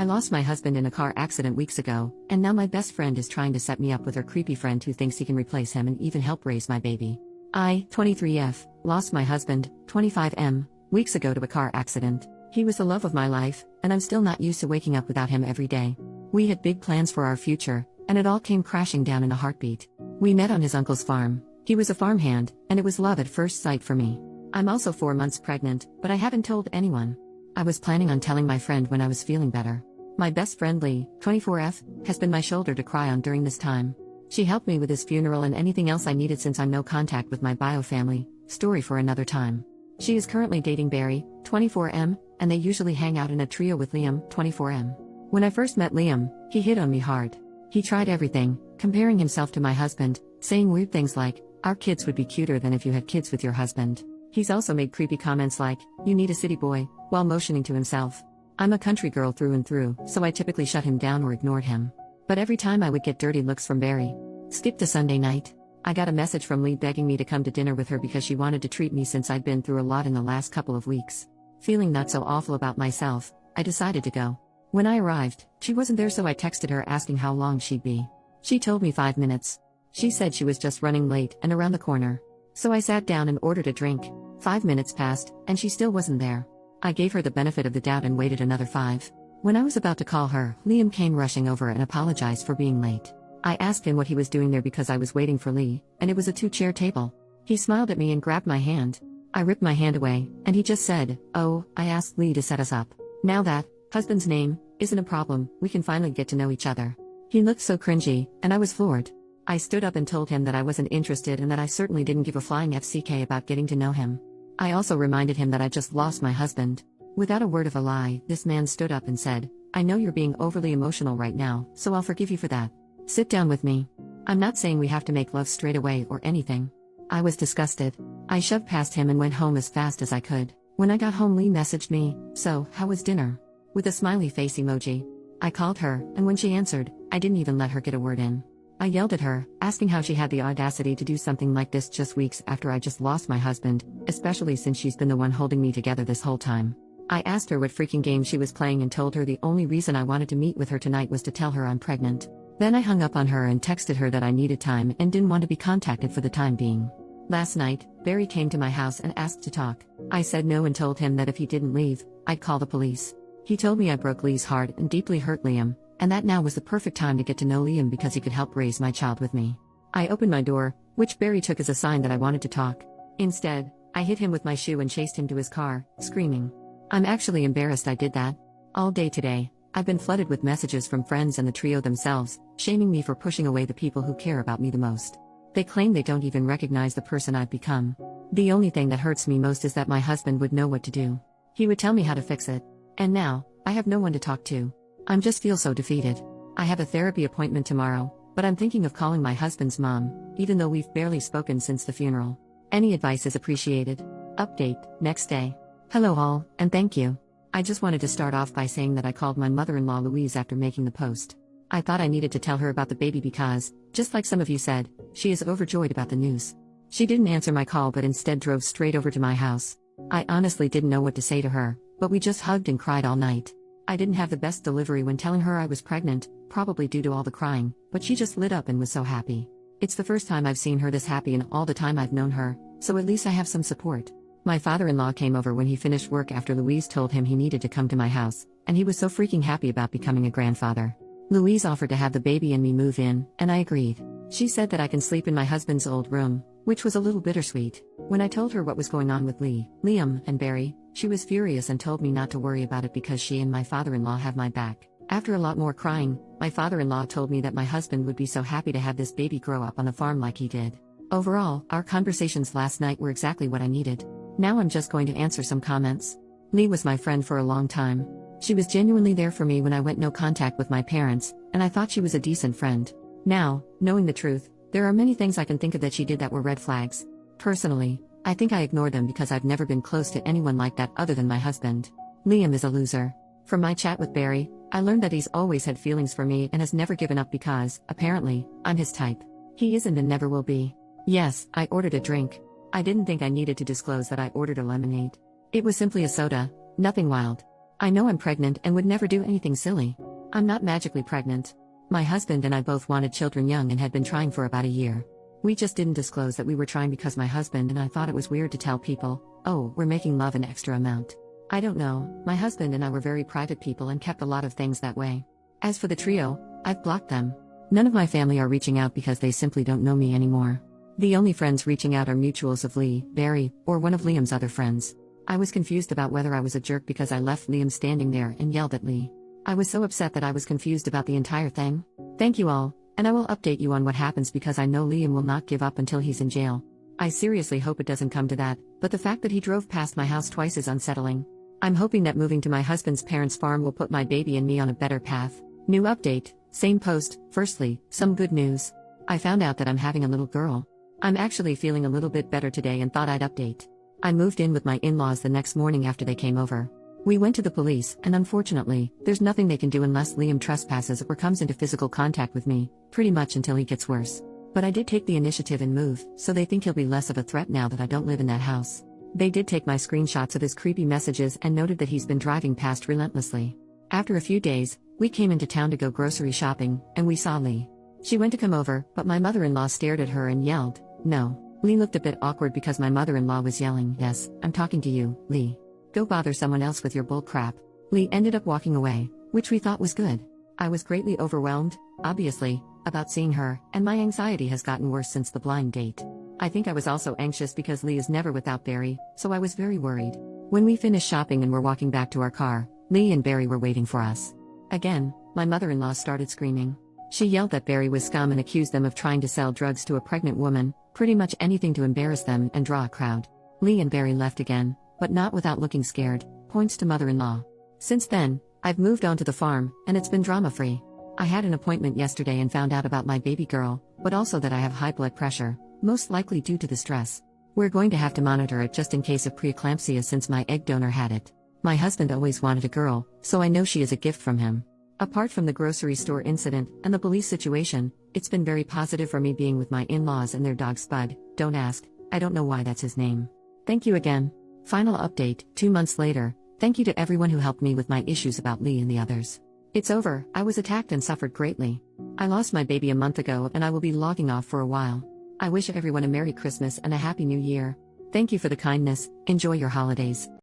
I lost my husband in a car accident weeks ago, and now my best friend is trying to set me up with her creepy friend who thinks he can replace him and even help raise my baby. I, 23F, lost my husband, 25M, weeks ago to a car accident. He was the love of my life, and I'm still not used to waking up without him every day. We had big plans for our future, and it all came crashing down in a heartbeat. We met on his uncle's farm. He was a farmhand, and it was love at first sight for me. I'm also 4 months pregnant, but I haven't told anyone. I was planning on telling my friend when I was feeling better. My best friend Lee, 24F, has been my shoulder to cry on during this time. She helped me with his funeral and anything else I needed since I'm no contact with my bio family, story for another time. She is currently dating Barry, 24M, and they usually hang out in a trio with Liam, 24M. When I first met Liam, he hit on me hard. He tried everything, comparing himself to my husband, saying weird things like, "Our kids would be cuter than if you had kids with your husband." He's also made creepy comments like, "You need a city boy," while motioning to himself. I'm a country girl through and through, so I typically shut him down or ignored him. But every time I would get dirty looks from Barry. Skip to Sunday night. I got a message from Lee begging me to come to dinner with her because she wanted to treat me since I'd been through a lot in the last couple of weeks. Feeling not so awful about myself, I decided to go. When I arrived, she wasn't there, so I texted her asking how long she'd be. She told me 5 minutes. She said she was just running late and around the corner. So I sat down and ordered a drink. 5 minutes passed, and she still wasn't there. I gave her the benefit of the doubt and waited another 5. When I was about to call her, Liam came rushing over and apologized for being late. I asked him what he was doing there because I was waiting for Lee, and it was a 2-chair table. He smiled at me and grabbed my hand. I ripped my hand away, and he just said, "Oh, I asked Lee to set us up. Now that husband's name isn't a problem, we can finally get to know each other." He looked so cringy, and I was floored. I stood up and told him that I wasn't interested and that I certainly didn't give a flying FCK about getting to know him. I also reminded him that I just lost my husband. Without a word of a lie, this man stood up and said, "I know you're being overly emotional right now, so I'll forgive you for that. Sit down with me. I'm not saying we have to make love straight away or anything." I was disgusted. I shoved past him and went home as fast as I could. When I got home, Lee messaged me, "So, how was dinner?" with a smiley face emoji. I called her, and when she answered, I didn't even let her get a word in. I yelled at her, asking how she had the audacity to do something like this just weeks after I just lost my husband, especially since she's been the one holding me together this whole time. I asked her what freaking game she was playing and told her the only reason I wanted to meet with her tonight was to tell her I'm pregnant. Then I hung up on her and texted her that I needed time and didn't want to be contacted for the time being. Last night, Barry came to my house and asked to talk. I said no and told him that if he didn't leave, I'd call the police. He told me I broke Lee's heart and deeply hurt Liam, and that now was the perfect time to get to know Liam because he could help raise my child with me. I opened my door, which Barry took as a sign that I wanted to talk. Instead, I hit him with my shoe and chased him to his car, screaming. I'm actually embarrassed I did that. All day today, I've been flooded with messages from friends and the trio themselves, shaming me for pushing away the people who care about me the most. They claim they don't even recognize the person I've become. The only thing that hurts me most is that my husband would know what to do. He would tell me how to fix it. And now, I have no one to talk to. I just feel so defeated. I have a therapy appointment tomorrow, but I'm thinking of calling my husband's mom, even though we've barely spoken since the funeral. Any advice is appreciated. Update, next day. Hello all, and thank you. I just wanted to start off by saying that I called my mother-in-law Louise after making the post. I thought I needed to tell her about the baby because, just like some of you said, she is overjoyed about the news. She didn't answer my call but instead drove straight over to my house. I honestly didn't know what to say to her, but we just hugged and cried all night. I didn't have the best delivery when telling her I was pregnant, probably due to all the crying, but she just lit up and was so happy. It's the first time I've seen her this happy in all the time I've known her, so at least I have some support. My father-in-law came over when he finished work after Louise told him he needed to come to my house, and he was so freaking happy about becoming a grandfather. Louise offered to have the baby and me move in, and I agreed. She said that I can sleep in my husband's old room, which was a little bittersweet. When I told her what was going on with Lee, Liam, and Barry, she was furious and told me not to worry about it because she and my father-in-law have my back. After a lot more crying, my father-in-law told me that my husband would be so happy to have this baby grow up on the farm like he did. Overall, our conversations last night were exactly what I needed. Now I'm just going to answer some comments. Lee was my friend for a long time. She was genuinely there for me when I went no contact with my parents, and I thought she was a decent friend. Now, knowing the truth, there are many things I can think of that she did that were red flags. Personally, I think I ignored them because I've never been close to anyone like that other than my husband. Liam is a loser. From my chat with Barry, I learned that he's always had feelings for me and has never given up because, apparently, I'm his type. He isn't and never will be. Yes, I ordered a drink. I didn't think I needed to disclose that I ordered a lemonade. It was simply a soda, nothing wild. I know I'm pregnant and would never do anything silly. I'm not magically pregnant. My husband and I both wanted children young and had been trying for about a year. We just didn't disclose that we were trying because my husband and I thought it was weird to tell people, oh, we're making love an extra amount. I don't know, my husband and I were very private people and kept a lot of things that way. As for the trio, I've blocked them. None of my family are reaching out because they simply don't know me anymore. The only friends reaching out are mutuals of Lee, Barry, or one of Liam's other friends. I was confused about whether I was a jerk because I left Liam standing there and yelled at Lee. I was so upset that I was confused about the entire thing. Thank you all, and I will update you on what happens because I know Liam will not give up until he's in jail. I seriously hope it doesn't come to that, but the fact that he drove past my house twice is unsettling. I'm hoping that moving to my husband's parents' farm will put my baby and me on a better path. New update, same post. Firstly, some good news. I found out that I'm having a little girl. I'm actually feeling a little bit better today and thought I'd update. I moved in with my in-laws the next morning after they came over. We went to the police, and unfortunately, there's nothing they can do unless Liam trespasses or comes into physical contact with me, pretty much until he gets worse. But I did take the initiative and move, so they think he'll be less of a threat now that I don't live in that house. They did take my screenshots of his creepy messages and noted that he's been driving past relentlessly. After a few days, we came into town to go grocery shopping, and we saw Lee. She went to come over, but my mother-in-law stared at her and yelled, "No." Lee looked a bit awkward because my mother-in-law was yelling, "Yes, I'm talking to you, Lee. Go bother someone else with your bull crap." Lee ended up walking away, which we thought was good. I was greatly overwhelmed, obviously, about seeing her, and my anxiety has gotten worse since the blind date. I think I was also anxious because Lee is never without Barry, so I was very worried. When we finished shopping and were walking back to our car, Lee and Barry were waiting for us. Again, my mother-in-law started screaming. She yelled that Barry was scum and accused them of trying to sell drugs to a pregnant woman, pretty much anything to embarrass them and draw a crowd. Lee and Barry left again, but not without looking scared, points to mother-in-law. Since then, I've moved on to the farm, and it's been drama-free. I had an appointment yesterday and found out about my baby girl, but also that I have high blood pressure, most likely due to the stress. We're going to have to monitor it just in case of preeclampsia since my egg donor had it. My husband always wanted a girl, so I know she is a gift from him. Apart from the grocery store incident and the police situation, it's been very positive for me being with my in-laws and their dog Spud. Don't ask, I don't know why that's his name. Thank you again. Final update, 2 months later, thank you to everyone who helped me with my issues about Lee and the others. It's over, I was attacked and suffered greatly. I lost my baby a month ago and I will be logging off for a while. I wish everyone a Merry Christmas and a Happy New Year. Thank you for the kindness, enjoy your holidays.